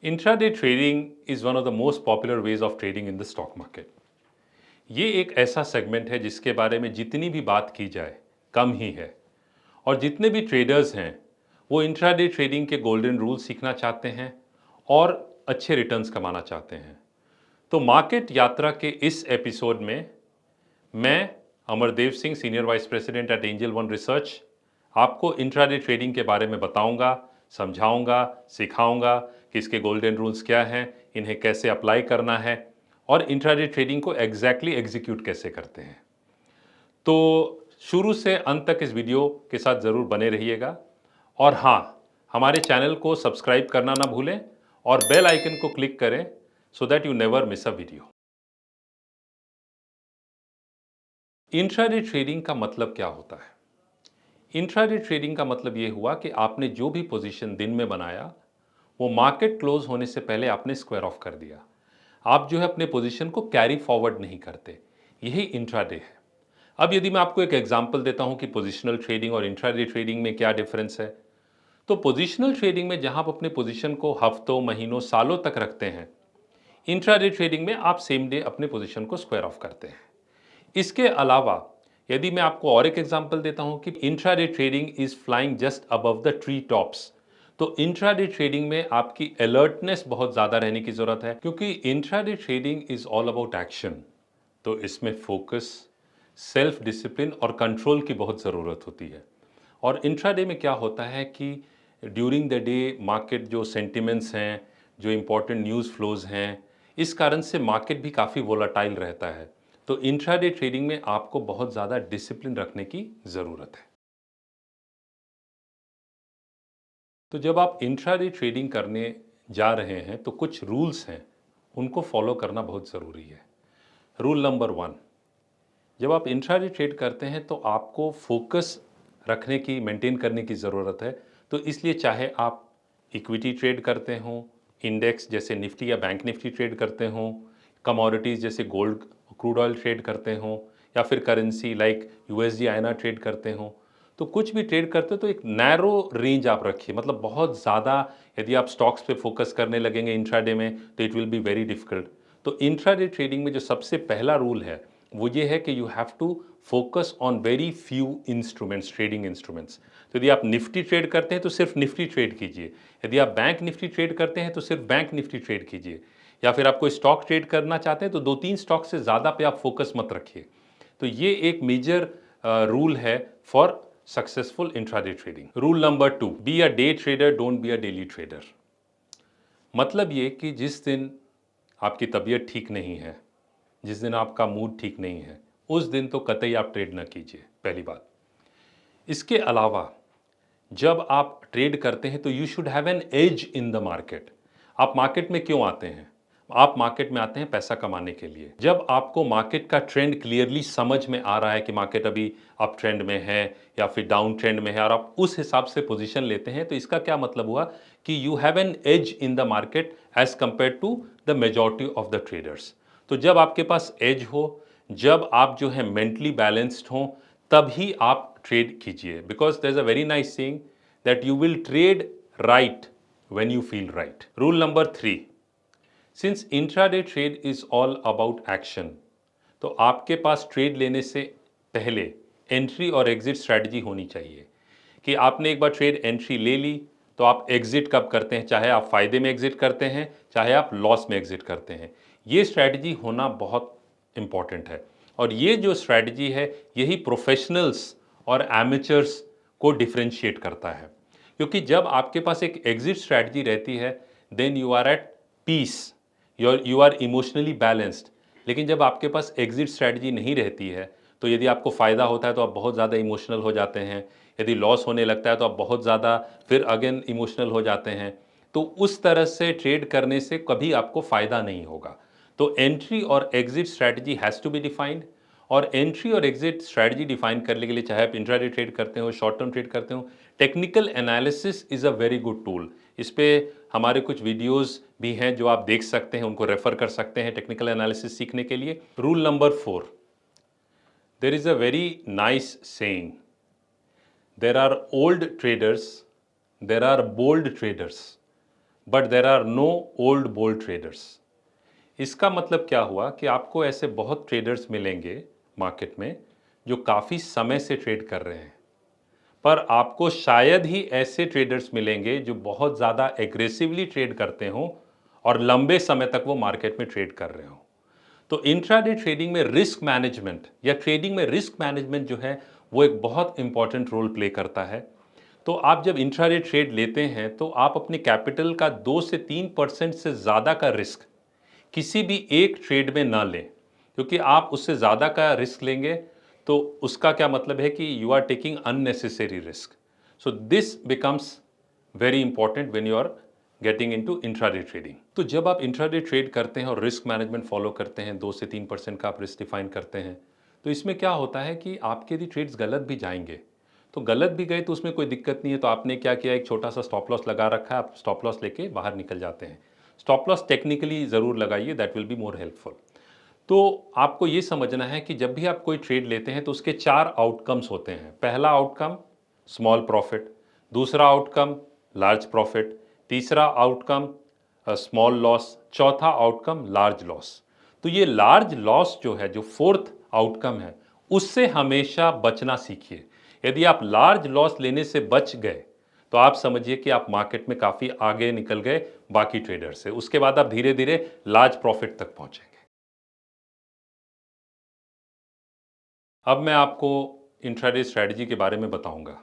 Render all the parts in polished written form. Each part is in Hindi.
Intraday trading is one of the most popular ways of trading in the stock market. ये एक ऐसा सेगमेंट है जिसके बारे में जितनी भी बात की जाए कम ही है और जितने भी ट्रेडर्स हैं वो इंट्राडे ट्रेडिंग के गोल्डन रूल सीखना चाहते हैं और अच्छे रिटर्न्स कमाना चाहते हैं। तो मार्केट यात्रा के इस एपिसोड में मैं Amardev Singh, senior vice president at Angel One Research, आपको इंट्राडे ट्रेडिंग के बारे में बताऊंगा, समझाऊंगा, सिखाऊंगा कि इसके गोल्डन रूल्स क्या हैं, इन्हें कैसे अप्लाई करना है और इंट्राडे ट्रेडिंग को एग्जैक्टली एग्जीक्यूट कैसे करते हैं। तो शुरू से अंत तक इस वीडियो के साथ ज़रूर बने रहिएगा और हाँ, हमारे चैनल को सब्सक्राइब करना ना भूलें और बेल आइकन को क्लिक करें so that you never miss a video. Intraday trading का मतलब क्या होता है? इंट्राडे ट्रेडिंग का मतलब ये हुआ कि आपने जो भी पोजीशन दिन में बनाया वो मार्केट क्लोज होने से पहले आपने स्क्वायर ऑफ कर दिया। आप जो है अपने पोजीशन को कैरी फॉरवर्ड नहीं करते। यही इंट्राडे है। अब यदि मैं आपको एक एग्जांपल देता हूं कि पोजीशनल ट्रेडिंग और इंट्राडे ट्रेडिंग में क्या डिफरेंस है, तो पोजीशनल ट्रेडिंग में जहां आप अपने पोजीशन को हफ्तों, महीनों, सालों तक रखते हैं, इंट्राडे ट्रेडिंग में आप सेम डे अपने पोजीशन को स्क्वायर ऑफ करते हैं। इसके अलावा यदि मैं आपको और एक एग्जांपल देता हूं कि intraday trading is flying just above the tree tops, तो इंट्राडे ट्रेडिंग में आपकी अलर्टनेस बहुत ज़्यादा रहने की ज़रूरत है क्योंकि intraday trading is all about action. तो इसमें फोकस, सेल्फ डिसिप्लिन और कंट्रोल की बहुत ज़रूरत होती है। और इंट्राडे में क्या होता है कि ड्यूरिंग द डे मार्केट जो सेंटिमेंट्स हैं, जो इम्पोर्टेंट न्यूज़ फ्लोज हैं, इस कारण से मार्केट भी काफ़ी वोलाटाइल रहता है। तो इंट्राडे ट्रेडिंग में आपको बहुत ज़्यादा डिसिप्लिन रखने की ज़रूरत है। तो जब आप इंट्राडे ट्रेडिंग करने जा रहे हैं तो कुछ रूल्स हैं, उनको फॉलो करना बहुत ज़रूरी है। रूल नंबर वन, जब आप इंट्राडे ट्रेड करते हैं तो आपको फोकस रखने की, मेंटेन करने की ज़रूरत है। तो इसलिए चाहे आप इक्विटी ट्रेड करते हों, इंडेक्स जैसे निफ्टी या बैंक निफ्टी ट्रेड करते हों, कमोडिटीज़ जैसे गोल्ड, क्रूड ऑयल ट्रेड करते हों या फिर currency like USD INR trade करते हों, तो कुछ भी ट्रेड करते हो तो एक नैरो रेंज आप रखिए। मतलब बहुत ज़्यादा यदि आप स्टॉक्स पे फोकस करने लगेंगे इंट्राडे में तो it will be very difficult. तो इंट्राडे ट्रेडिंग में जो सबसे पहला रूल है वो ये है कि you have to focus on very few instruments, trading instruments. तो यदि आप निफ्टी ट्रेड करते हैं तो सिर्फ निफ्टी ट्रेड कीजिए। यदि आप बैंक निफ्टी ट्रेड करते हैं तो सिर्फ बैंक निफ्टी ट्रेड कीजिए। या फिर आपको स्टॉक ट्रेड करना चाहते हैं तो 2-3 स्टॉक से ज़्यादा पे आप फोकस मत रखिए। तो ये एक मेजर रूल है for successful intraday trading. Rule number 2, be a day trader, don't be a daily trader. मतलब ये कि जिस दिन आपकी तबीयत ठीक नहीं है, जिस दिन आपका मूड ठीक नहीं है, उस दिन तो कतई आप ट्रेड ना कीजिए, पहली बात। इसके अलावा जब आप ट्रेड करते हैं तो you should have an edge in the market. आप मार्केट में क्यों आते हैं? आप मार्केट में आते हैं पैसा कमाने के लिए। जब आपको मार्केट का ट्रेंड क्लियरली समझ में आ रहा है कि मार्केट अभी अप ट्रेंड में है या फिर डाउन ट्रेंड में है और आप उस हिसाब से पोजीशन लेते हैं, तो इसका क्या मतलब हुआ कि you have an edge in the market edge compare to the majority of the traders. तो जब आपके पास एज हो, जब आप जो है मेंटली बैलेंस्ड हों, तभी आप ट्रेड कीजिए। Because there is a very nice saying that you will trade right when you feel right. Rule number 3, since intraday trade is all about action, तो आपके पास ट्रेड लेने से पहले एंट्री और एग्जिट स्ट्रैटेजी होनी चाहिए कि आपने एक बार ट्रेड एंट्री ले ली तो आप एग्जिट कब करते हैं, चाहे आप फायदे में एग्जिट करते हैं, चाहे आप लॉस में एग्जिट करते हैं। ये स्ट्रैटेजी होना बहुत इंपॉर्टेंट है और ये जो स्ट्रैटेजी है यही प्रोफेशनल्स और एमेचर्स को डिफ्रेंशिएट करता है। क्योंकि जब आपके पास एक एग्जिट स्ट्रैटेजी रहती है then you are at peace, you are emotionally balanced. लेकिन जब आपके पास एग्जिट स्ट्रैटेजी नहीं रहती है तो यदि आपको फ़ायदा होता है तो आप बहुत ज़्यादा इमोशनल हो जाते हैं, यदि लॉस होने लगता है तो आप बहुत ज़्यादा फिर अगेन इमोशनल हो जाते हैं। तो उस तरह से ट्रेड करने से कभी आपको फ़ायदा नहीं होगा। तो एंट्री और exit strategy has to be defined. और एंट्री और एग्जिट स्ट्रैटेजी डिफाइन करने के लिए चाहे आप इंट्राडे ट्रेड करते हो, शॉर्ट टर्म ट्रेड करते हो, technical analysis is a very good tool. इस पे हमारे कुछ वीडियोस भी हैं जो आप देख सकते हैं, उनको रेफर कर सकते हैं टेक्निकल एनालिसिस सीखने के लिए। Rule number 4, there is a very nice saying, there are old traders, there are bold traders, but there are no old bold traders. इसका मतलब क्या हुआ कि आपको ऐसे बहुत ट्रेडर्स मिलेंगे मार्केट में जो काफ़ी समय से ट्रेड कर रहे हैं, पर आपको शायद ही ऐसे ट्रेडर्स मिलेंगे जो बहुत ज़्यादा एग्रेसिवली ट्रेड करते हों और लंबे समय तक वो मार्केट में ट्रेड कर रहे हों। तो इंट्राडे ट्रेडिंग में रिस्क मैनेजमेंट या ट्रेडिंग में रिस्क मैनेजमेंट जो है वो एक बहुत इंपॉर्टेंट रोल प्ले करता है। तो आप जब इंट्राडे ट्रेड लेते हैं तो आप अपने कैपिटल का 2 से 3% से ज़्यादा का रिस्क किसी भी एक ट्रेड में ना लें, क्योंकि आप उससे ज़्यादा का रिस्क लेंगे तो उसका क्या मतलब है कि you are taking unnecessary risk. So this becomes very important when you are getting into intraday trading. तो जब आप इंट्राडे ट्रेड करते हैं और रिस्क मैनेजमेंट फॉलो करते हैं, 2 से 3% का आप रिस्क डिफाइन करते हैं, तो इसमें क्या होता है कि आपके यदि ट्रेड्स गलत भी जाएंगे तो गलत भी गए तो उसमें कोई दिक्कत नहीं है। तो आपने क्या किया, एक छोटा सा स्टॉप लॉस लगा रखा है, आप स्टॉप लॉस लेके बाहर निकल जाते हैं। स्टॉप लॉस टेक्निकली ज़रूर लगाइए, that will be more helpful. तो आपको ये समझना है कि जब भी आप कोई ट्रेड लेते हैं तो उसके 4 आउटकम्स होते हैं। पहला आउटकम स्मॉल प्रॉफिट, दूसरा आउटकम लार्ज प्रॉफिट, तीसरा आउटकम स्मॉल लॉस, चौथा आउटकम लार्ज लॉस। तो ये लार्ज लॉस जो है, जो फोर्थ आउटकम है, उससे हमेशा बचना सीखिए। यदि आप लार्ज लॉस लेने से बच गए तो आप समझिए कि आप मार्केट में काफ़ी आगे निकल गए बाकी ट्रेडर से। उसके बाद आप धीरे धीरे लार्ज प्रॉफिट तक पहुंचेंगे। अब मैं आपको इंट्राडे स्ट्रैटेजी के बारे में बताऊंगा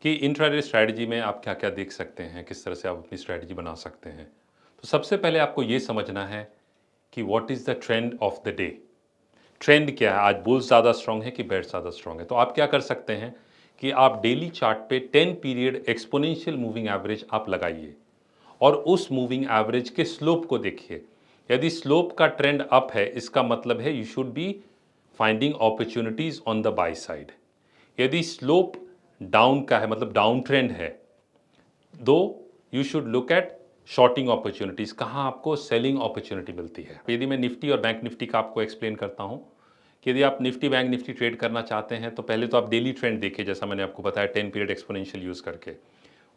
कि इंट्राडे स्ट्रैटेजी में आप क्या क्या देख सकते हैं, किस तरह से आप अपनी स्ट्रैटेजी बना सकते हैं। तो सबसे पहले आपको ये समझना है कि what is the trend of the day. Trend क्या है, आज बुल्स ज़्यादा स्ट्रांग है कि बेयर्स ज़्यादा स्ट्रांग है। तो आप क्या कर सकते हैं कि आप डेली चार्ट पे 10 पीरियड एक्सपोनेंशियल मूविंग एवरेज आप लगाइए और उस मूविंग एवरेज के स्लोप को देखिए। यदि स्लोप का ट्रेंड अप है, इसका मतलब है you should be finding opportunities on the buy side. यदि स्लोप डाउन का है, मतलब डाउन ट्रेंड है, दो you should look at shorting opportunities, कहाँ आपको सेलिंग अपॉर्चुनिटी मिलती है। यदि मैं निफ्टी और बैंक निफ्टी का आपको एक्सप्लेन करता हूँ कि यदि आप निफ्टी बैंक निफ्टी ट्रेड करना चाहते हैं तो पहले तो आप डेली ट्रेंड देखिए, जैसा मैंने आपको बताया 10 पीरियड एक्सपोनेंशियल यूज़ करके।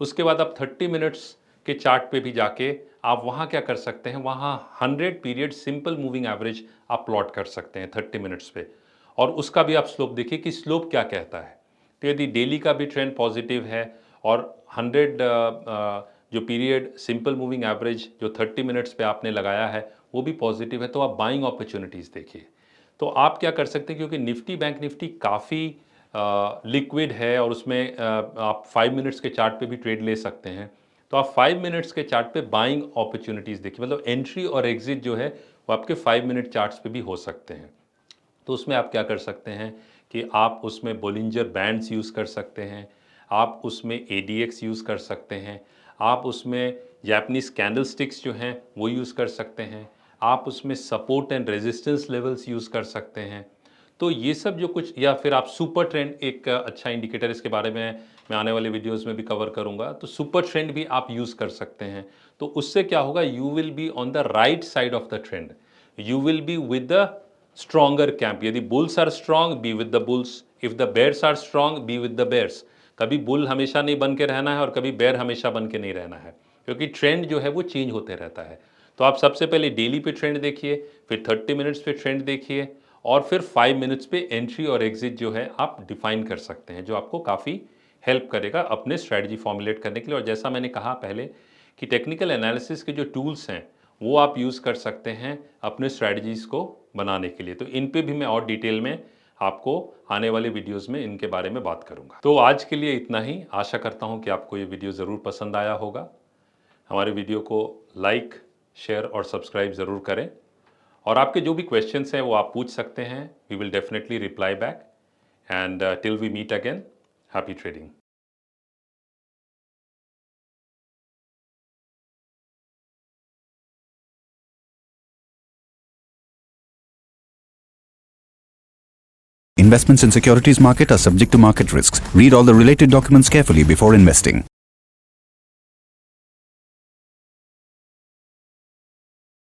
उसके बाद आप 30 मिनट्स के चार्ट पे भी जाके आप वहाँ क्या कर सकते हैं, वहाँ 100 पीरियड सिंपल मूविंग एवरेज आप प्लॉट कर सकते हैं 30 मिनट्स पे, और उसका भी आप स्लोप देखिए कि स्लोप क्या कहता है। तो यदि डेली का भी ट्रेंड पॉजिटिव है और 100 जो पीरियड सिंपल मूविंग एवरेज जो 30 मिनट्स पे आपने लगाया है वो भी पॉजिटिव है, तो आप बाइंग अपॉर्चुनिटीज़ देखिए। तो आप क्या कर सकते हैं, क्योंकि निफ्टी बैंक निफ्टी काफ़ी लिक्विड है और उसमें आप 5 मिनट्स के चार्ट पे भी ट्रेड ले सकते हैं। तो आप 5 मिनट्स के चार्ट पे बाइंग अपॉर्चुनिटीज़ देखिए, मतलब एंट्री और एग्जिट जो है वो आपके 5 मिनट चार्ट्स पे भी हो सकते हैं। तो उसमें आप क्या कर सकते हैं कि आप उसमें बोलिंजर बैंड्स यूज़ कर सकते हैं, आप उसमें ADX यूज़ कर सकते हैं, आप उसमें जैपनीज़ कैंडल स्टिक्स जो हैं वो यूज़ कर सकते हैं, आप उसमें support and resistance levels use कर सकते हैं। तो ये सब जो कुछ, या फिर आप सुपर ट्रेंड एक अच्छा इंडिकेटर, इसके बारे में मैं आने वाले वीडियोस में भी कवर करूंगा। तो सुपर ट्रेंड भी आप यूज़ कर सकते हैं। तो उससे क्या होगा, you will be on the right side of the trend, you will be with the stronger camp. यदि bulls are strong, be with the bulls. If the bears are strong, be with the bears. कभी बुल हमेशा नहीं बन के रहना है और कभी बेयर हमेशा बन के नहीं रहना है, क्योंकि ट्रेंड जो है वो चेंज होते रहता है। तो आप सबसे पहले डेली पे ट्रेंड देखिए, फिर 30 मिनट्स पे ट्रेंड देखिए, और फिर 5 मिनट्स पे एंट्री और एग्जिट जो है आप डिफाइन कर सकते हैं, जो आपको काफ़ी हेल्प करेगा अपने स्ट्रैटेजी फॉर्मुलेट करने के लिए। और जैसा मैंने कहा पहले कि टेक्निकल एनालिसिस के जो टूल्स हैं वो आप यूज़ कर सकते हैं अपने स्ट्रैटेजीज़ को बनाने के लिए। तो इन पे भी मैं और डिटेल में आपको आने वाले वीडियोस में इनके बारे में बात करूंगा। तो आज के लिए इतना ही। आशा करता हूं कि आपको ये वीडियो ज़रूर पसंद आया होगा। हमारे वीडियो को लाइक, शेयर और सब्सक्राइब ज़रूर करें, और आपके जो भी क्वेश्चंस हैं वो आप पूछ सकते हैं। We will definitely reply back, and till we meet again, happy trading. Investments in securities market are subject to market risks. Read all the related documents carefully before investing.